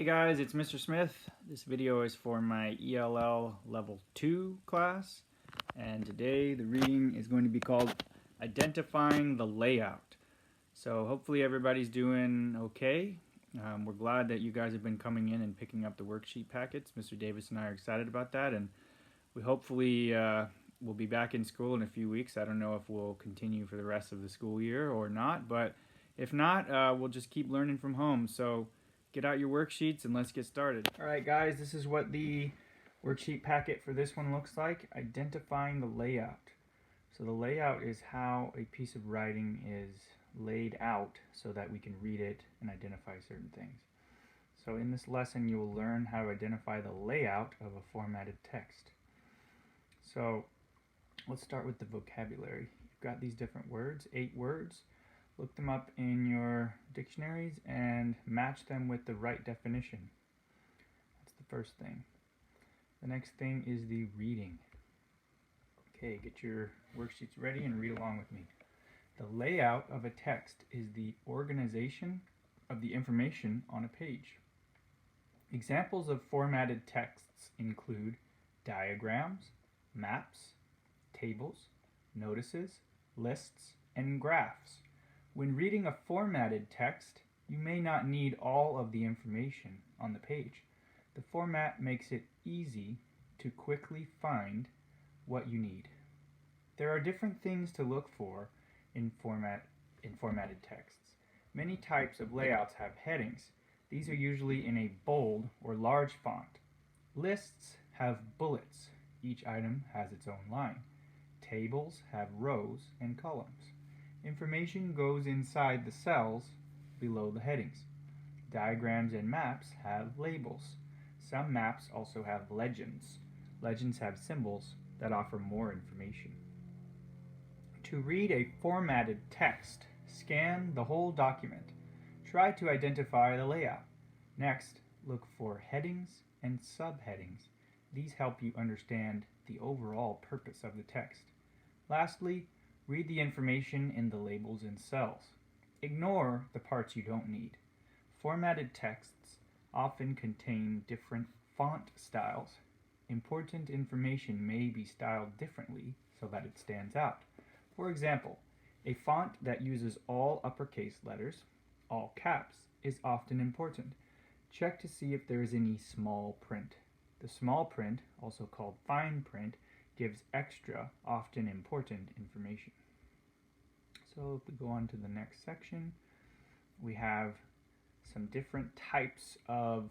Hey guys, it's Mr. Smith. This video is for my ELL Level 2 class, and today the reading is going to be called Identifying the Layout. So hopefully everybody's doing okay. We're glad that you guys have been coming in and picking up the worksheet packets. Mr. Davis and I are excited about that, and we hopefully we'll be back in school in a few weeks. I don't know if we'll continue for the rest of the school year or not, but if not, we'll just keep learning from home. So get out your worksheets and let's get started. Alright guys, this is what the worksheet packet for this one looks like. Identifying the layout. So the layout is how a piece of writing is laid out so that we can read it and identify certain things. So in this lesson you will learn how to identify the layout of a formatted text. So let's start with the vocabulary. You've got these different words, 8 words. Look them up in your dictionaries and match them with the right definition. That's the first thing. The next thing is the reading. Okay, get your worksheets ready and read along with me. The layout of a text is the organization of the information on a page. Examples of formatted texts include diagrams, maps, tables, notices, lists, and graphs. When reading a formatted text, you may not need all of the information on the page. The format makes it easy to quickly find what you need. There are different things to look for in formatted texts. Many types of layouts have headings. These are usually in a bold or large font. Lists have bullets. Each item has its own line. Tables have rows and columns. Information goes inside the cells below the headings. Diagrams and maps have labels. Some maps also have legends. Legends have symbols that offer more information. To read a formatted text, scan the whole document. Try to identify the layout. Next, look for headings and subheadings. These help you understand the overall purpose of the text. Lastly, read the information in the labels and cells. Ignore the parts you don't need. Formatted texts often contain different font styles. Important information may be styled differently so that it stands out. For example, a font that uses all uppercase letters, all caps, is often important. Check to see if there is any small print. The small print, also called fine print, gives extra, often important information. So if we go on to the next section, we have some different types of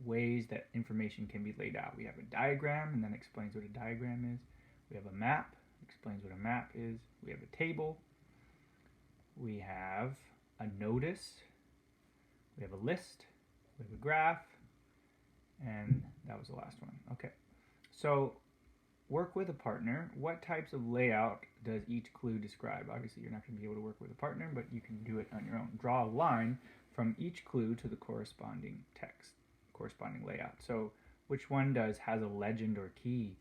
ways that information can be laid out. We have a diagram, and then explains what a diagram is. We have a map, explains what a map is. We have a table. We have a notice. We have a list. We have a graph. And that was the last one. Okay. So work with a partner. What types of layout does each clue describe? Obviously, you're not going to be able to work with a partner, but you can do it on your own. Draw a line from each clue to the corresponding text, corresponding layout. So which one has a legend or key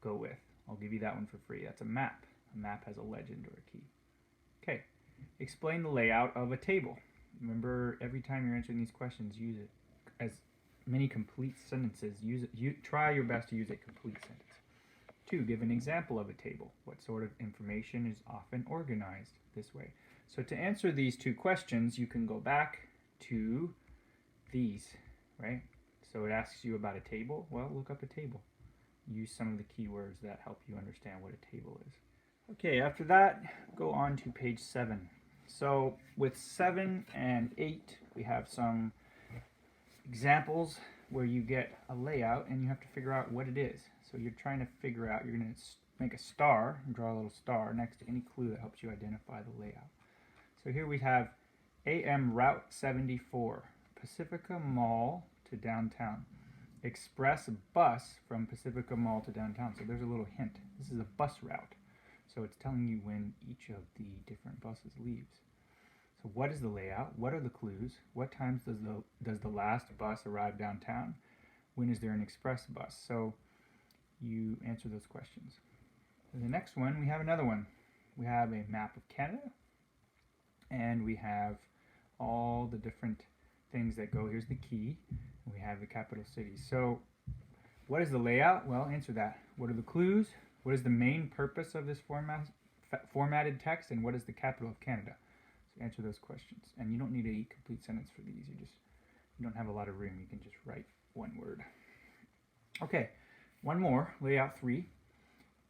go with? I'll give you that one for free. That's a map. A map has a legend or a key. Okay. Explain the layout of a table. Remember, every time you're answering these questions, use it as many complete sentences. Try your best to use a complete sentence. 2. Give an example of a table. What sort of information is often organized this way? So to answer these 2 questions, you can go back to these, right? So it asks you about a table. Well, look up a table. Use some of the keywords that help you understand what a table is. Okay, after that, go on to page 7. So with 7 and 8, we have some examples where you get a layout and you have to figure out what it is. So you're trying to figure out, you're going to make a star, and draw a little star next to any clue that helps you identify the layout. So here we have AM Route 74, Pacifica Mall to downtown. Express bus from Pacifica Mall to downtown. So there's a little hint. This is a bus route. So it's telling you when each of the different buses leaves. So what is the layout? What are the clues? What times does the last bus arrive downtown? When is there an express bus? So you answer those questions. In the next one, we have another one. We have a map of Canada, and we have all the different things that go. Here's the key. We have the capital cities. So what is the layout? Well, answer that. What are the clues? What is the main purpose of this formatted text? And what is the capital of Canada? So answer those questions. And you don't need a complete sentence for these. You don't have a lot of room. You can just write one word. Okay, one more, layout 3.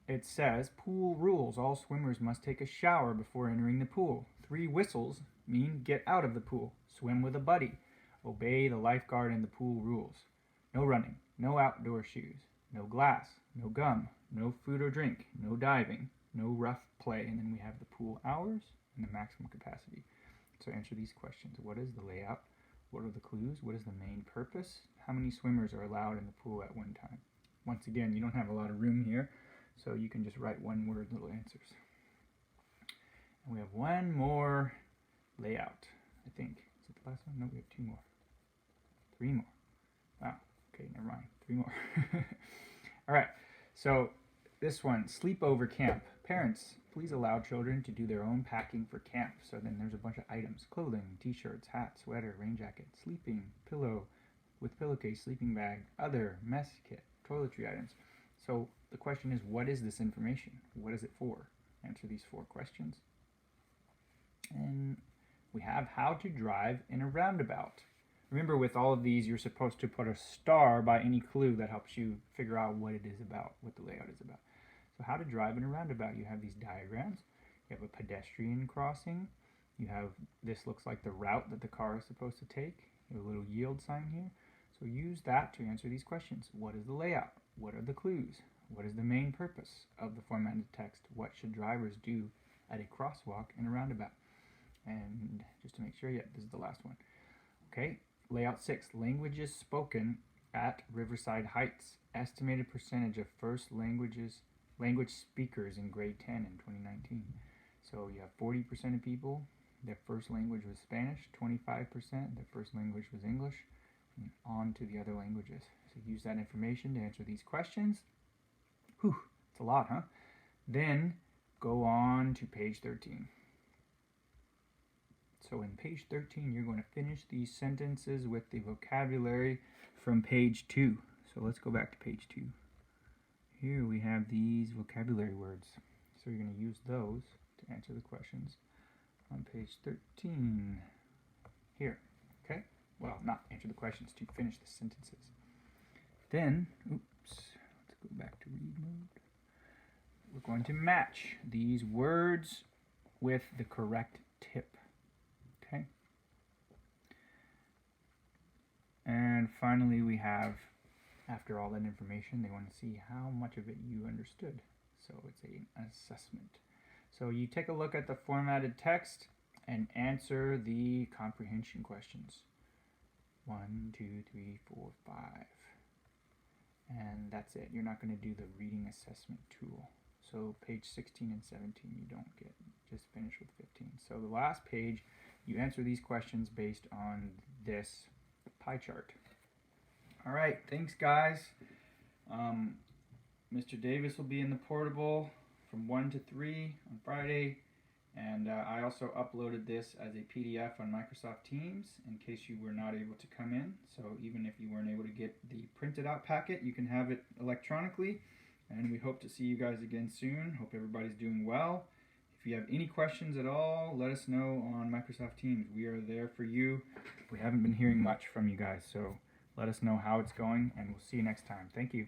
It says, pool rules. All swimmers must take a shower before entering the pool. 3 whistles mean get out of the pool. Swim with a buddy. Obey the lifeguard and the pool rules. No running, no outdoor shoes, no glass, no gum, no food or drink, no diving, no rough play. And then we have the pool hours and the maximum capacity. So answer these questions. What is the layout? What are the clues? What is the main purpose? How many swimmers are allowed in the pool at one time? Once again, you don't have a lot of room here, so you can just write one word little answers. And we have one more layout, I think. Is it the last one? No, we have 2 more. 3 more. Wow. Okay, never mind. 3 more. All right. So this one, sleepover camp. Parents, please allow children to do their own packing for camp. So then there's a bunch of items: clothing, t-shirts, hat, sweater, rain jacket, sleeping, pillow with pillowcase, sleeping bag, other, mess kit, toiletry items. So the question is, what is this information? What is it for? Answer these 4 questions. And we have how to drive in a roundabout. Remember, with all of these, you're supposed to put a star by any clue that helps you figure out what it is about, what the layout is about. So how to drive in a roundabout. You have these diagrams. You have a pedestrian crossing. You have, this looks like the route that the car is supposed to take. You have a little yield sign here. So use that to answer these questions. What is the layout? What are the clues? What is the main purpose of the formatted text? What should drivers do at a crosswalk in a roundabout? And just to make sure, yeah, this is the last one. Okay, layout 6, languages spoken at Riverside Heights. Estimated percentage of first language speakers in grade 10 in 2019. So you have 40% of people, their first language was Spanish, 25% their first language was English, and on to the other languages. So use that information to answer these questions. Whew, it's a lot, huh? Then go on to page 13. So in page 13, you're going to finish these sentences with the vocabulary from page 2. So let's go back to page 2. Here we have these vocabulary words. So you're going to use those to answer the questions on page 13. Here, okay? Well, not answer the questions, to finish the sentences. Then, let's go back to read mode. We're going to match these words with the correct tip. Okay? And finally, we have, after all that information, they want to see how much of it you understood. So it's an assessment. So you take a look at the formatted text and answer the comprehension questions. 1, 2, 3, 4, 5. And that's it. You're not going to do the reading assessment tool. So page 16 and 17 you don't get. Just finish with 15. So the last page, you answer these questions based on this pie chart. All right, thanks guys. Mr. Davis will be in the portable from 1 to 3 on Friday. And I also uploaded this as a PDF on Microsoft Teams in case you were not able to come in. So even if you weren't able to get the printed out packet, you can have it electronically. And we hope to see you guys again soon. Hope everybody's doing well. If you have any questions at all, let us know on Microsoft Teams. We are there for you. We haven't been hearing much from you guys, so let us know how it's going, and we'll see you next time. Thank you.